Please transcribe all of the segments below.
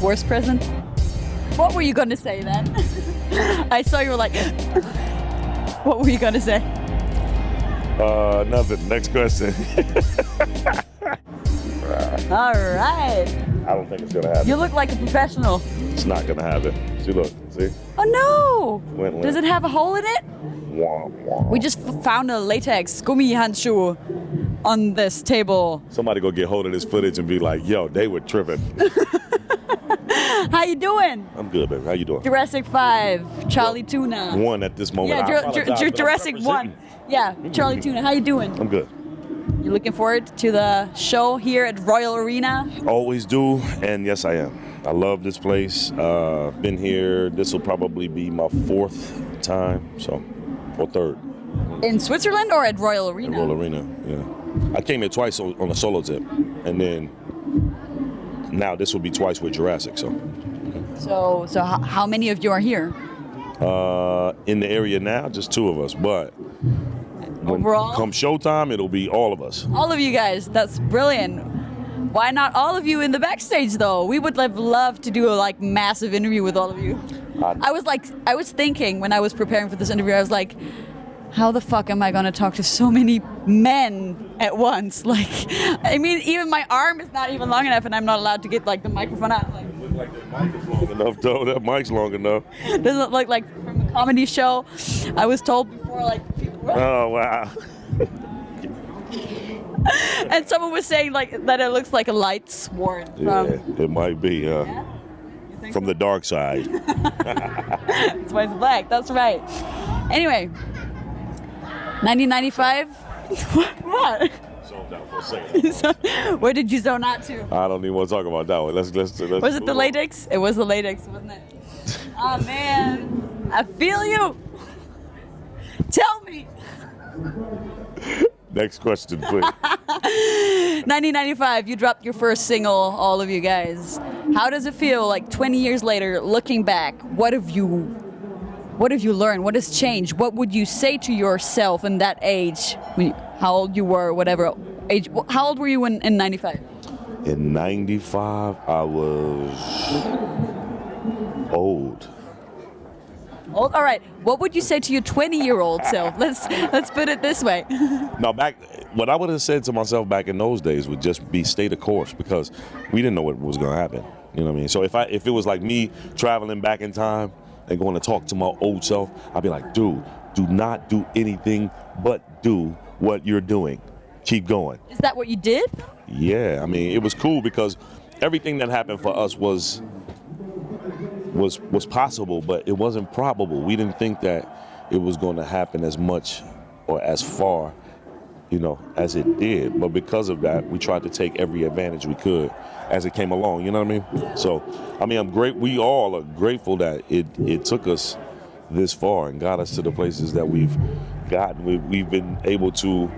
Worst present? What were you gonna say then? I saw you were like, what were you gonna say? Nothing. Next question. All right. I don't think it's gonna happen. You look like a professional. It's not gonna happen. See, look. See? Oh no! Went. Does it have a hole in it? Wah, wah. We just found a latex gummihandschuh on this table. Somebody go get hold of this footage and be like, yo, they were tripping. How you doing? I'm good, baby. How you doing? Jurassic 5, Charlie Tuna. One at this moment. Yeah, I apologize, but I'm Jurassic 1. representing. Yeah, Charlie Tuna. How you doing? I'm good. You looking forward to the show here at Royal Arena? Always do, and yes, I am. I love this place. Been here. This will probably be my 4th time, or 3rd. In Switzerland or at Royal Arena? Royal Arena, yeah. I came here twice on a solo tip, and then now this will be twice with Jurassic. So how many of you are here? In the area now, just 2 of us, but when overall, come showtime, it'll be all of us. All of you guys. That's brilliant. Why not all of you in the backstage though? We would have loved to do a massive interview with all of you. I was thinking when I was preparing for this interview, I was like, how the fuck am I gonna talk to so many men at once? I mean, even my arm is not even long enough, and I'm not allowed to get the microphone out. It looks like that mic is long enough, though. That mic's long enough. Doesn't it look like from a comedy show? I was told before, people were... Oh wow. And someone was saying that it looks like a light sword. Yeah, it might be. Yeah? From the dark side. That's why it's black. That's right. Anyway, 1995. What? Zoned out for a second. Where did you zone out to? I don't even want to talk about that one. Let's was it the latex? It was the latex, wasn't it? Oh man, I feel you. Tell me. Next question, please. 1995, you dropped your first single, all of you guys. How does it feel 20 years later, looking back? What have you learned? What has changed? What would you say to yourself in that age? How old you were, whatever age. How old were you in 95? In 95, I was old. Old? All right. What would you say to your 20-year-old self? Let's put it this way. Now, what I would have said to myself back in those days would just be stay the course, because we didn't know what was going to happen. You know what I mean? So if it was like me traveling back in time and going to talk to my old self, I'd be like, dude, do not do anything but do what you're doing. Keep going. Is that what you did? Yeah. I mean, it was cool because everything that happened for us was possible, but it wasn't probable. We didn't think that it was going to happen as much or as far, as it did. But because of that, we tried to take every advantage we could as it came along. You know what I mean? So, I'm great. We all are grateful that it took us this far and got us to the places that we've gotten. We've been able to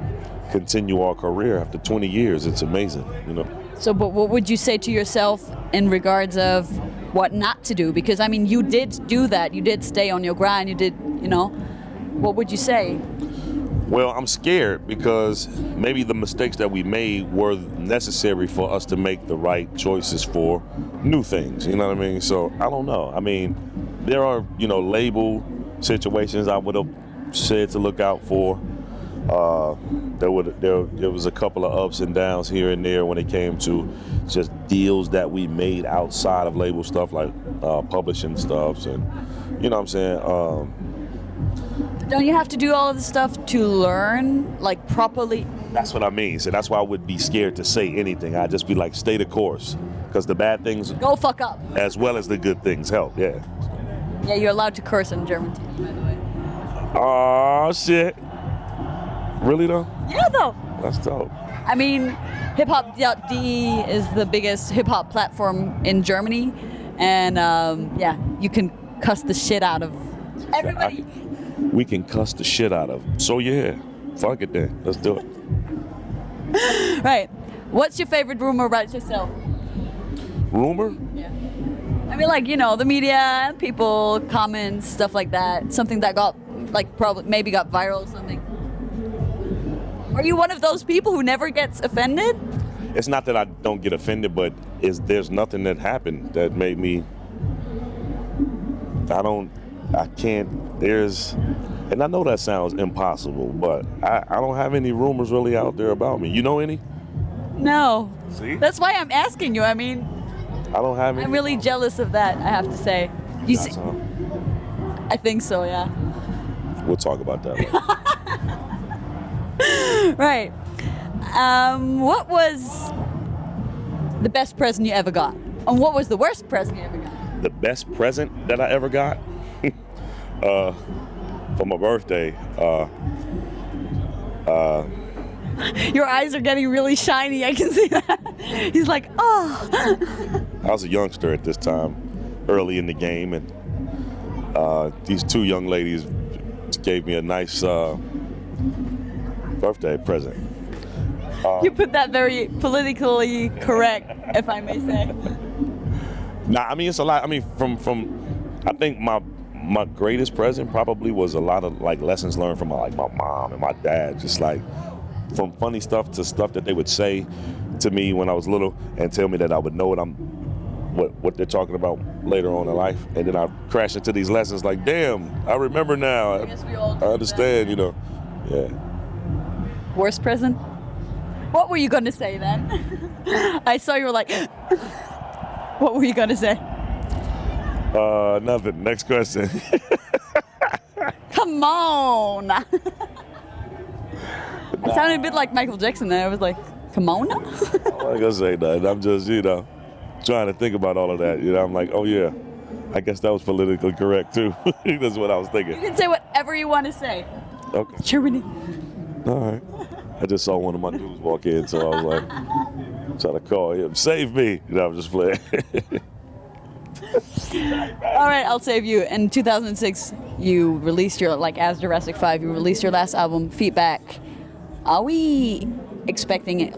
continue our career after 20 years. It's amazing, So, but what would you say to yourself in regards of what not to do? Because, you did do that. You did stay on your grind. You did, What would you say? Well, I'm scared because maybe the mistakes that we made were necessary for us to make the right choices for new things. You know what I mean? So, I don't know. There are, label situations I would have said to look out for. There was a couple of ups and downs here and there when it came to just deals that we made outside of label stuff, like publishing stuff, and you know what I'm saying. Don't you have to do all of this stuff to learn, properly? That's what I mean. So that's why I would be scared to say anything. I'd just be like, stay the course, because the bad things go fuck up, as well as the good things help. Yeah. Yeah, you're allowed to curse on German TV, by the way. Oh shit. Really though? Yeah, though. That's dope. Hip-hop.de is the biggest hip-hop platform in Germany, and you can cuss the shit out of everybody. We can cuss the shit out of them. So yeah, fuck it then. Let's do it. Right. What's your favorite rumor about yourself? Rumor? Yeah. The media, people, comments, stuff like that. Something that got, maybe got viral or something. Are you one of those people who never gets offended? it's not that I don't get offended, but there's nothing that happened that made me. I can't. And I know that sounds impossible, but I don't have any rumors really out there about me. You know any? No. See? That's why I'm asking you. I mean, I don't have any. I'm really jealous of that, I have to say. You see, I think so, yeah. We'll talk about that later. Right. What was the best present you ever got? And what was the worst present you ever got? The best present that I ever got? For my birthday, Your eyes are getting really shiny, I can see that. He's like, oh. I was a youngster at this time, early in the game, and these two young ladies gave me a nice birthday present. You put that very politically correct, if I may say. Nah, I mean, it's a lot. I mean, from I think my greatest present probably was a lot of like lessons learned from my mom and my dad, just like from funny stuff to stuff that they would say to me when I was little and tell me that I would know what they're talking about later on in life, and then I crash into these lessons like, damn, I remember now. I guess we all do I understand, that. you know. Yeah. Worst present? What were you gonna say then? I saw you were like, what were you gonna say? Nothing. Next question. Come on. I sounded a bit like Michael Jackson there. I was like, come on. I'm not gonna say nothing. I'm just, trying to think about all of that. I'm like, oh yeah, I guess that was politically correct too. That's what I was thinking. You can say whatever you want to say. Okay. Germany. All right. I just saw one of my dudes walk in, so I was like, trying to call him, save me. I'm just playing. All right, I'll save you. In 2006, you released as Jurassic 5, you released your last album, Feedback. Are we expecting it,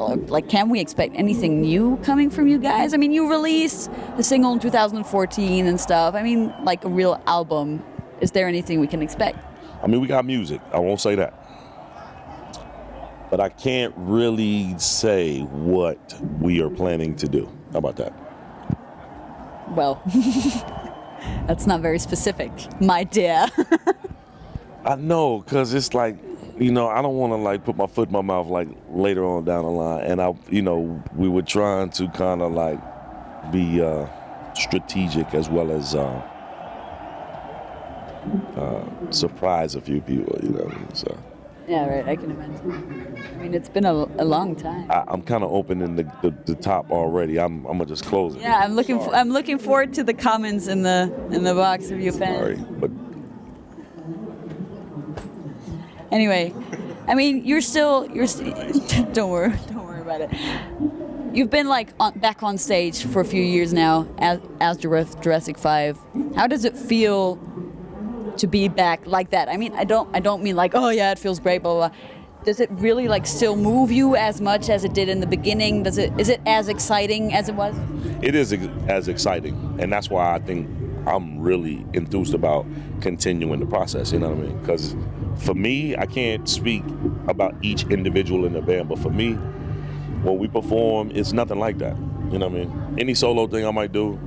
can we expect anything new coming from you guys? I mean, you released the single in 2014 and stuff. I mean, like a real album. Is there anything we can expect? I mean, we got music. I won't say that. But I can't really say what we are planning to do. How about that? Well, that's not very specific, my dear. I know, because it's like, I don't want to put my foot in my mouth later on down the line. And we were trying to kind of be strategic as well as surprise a few people, so. Yeah, right, I can imagine. I mean, it's been a long time. I'm kind of opening the top already. I'm gonna just close it. Yeah, I'm looking forward to the comments in the box of you fans. Sorry, but anyway, I mean, you're still don't worry about it. You've been back on stage for a few years now as Jurassic 5. How does it feel to be back like that? I mean, I don't mean oh yeah, it feels great, blah blah blah. Does it really still move you as much as it did in the beginning? Is it as exciting as it was? It is as exciting, and that's why I think I'm really enthused about continuing the process. You know what I mean? Because for me, I can't speak about each individual in the band, but for me, when we perform, it's nothing like that. You know what I mean? Any solo thing I might do,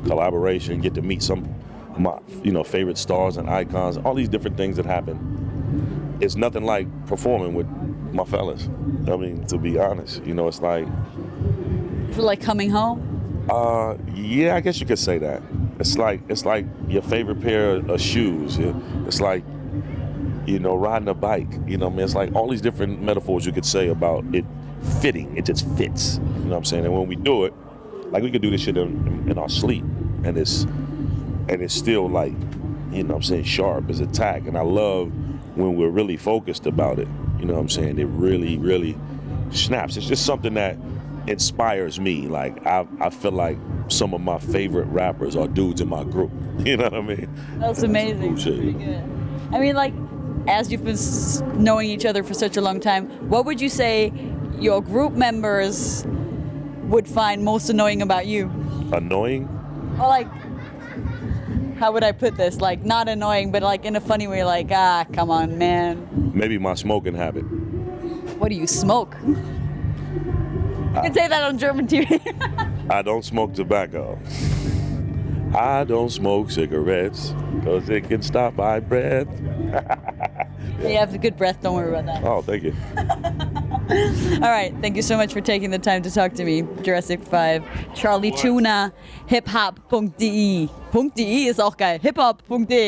collaboration, get to meet some of my favorite stars and icons, all these different things that happen. It's nothing like performing with my fellas. I mean, to be honest, it's like. Is it like coming home? Yeah, I guess you could say that. It's like your favorite pair of shoes. It's like, riding a bike. It's like all these different metaphors you could say about it fitting. It just fits. You know what I'm saying? And when we do it, we could do this shit in our sleep, and it's still sharp as a tack. And I love when we're really focused about it. You know what I'm saying? It really, really snaps. It's just something that inspires me. I feel like some of my favorite rappers are dudes in my group. You know what I mean? That's amazing. That's pretty good. I mean, as you've been knowing each other for such a long time, what would you say your group members would find most annoying about you? Annoying? Well, how would I put this? Not annoying, but in a funny way, come on, man. Maybe my smoking habit. What do you smoke? You can say that on German TV. I don't smoke tobacco. I don't smoke cigarettes because it can stop my breath. You have a good breath, don't worry about that. Oh, thank you. All right, thank you so much for taking the time to talk to me. Jurassic 5, Charlie Tuna, hiphop.de. .de ist auch geil. hiphop.de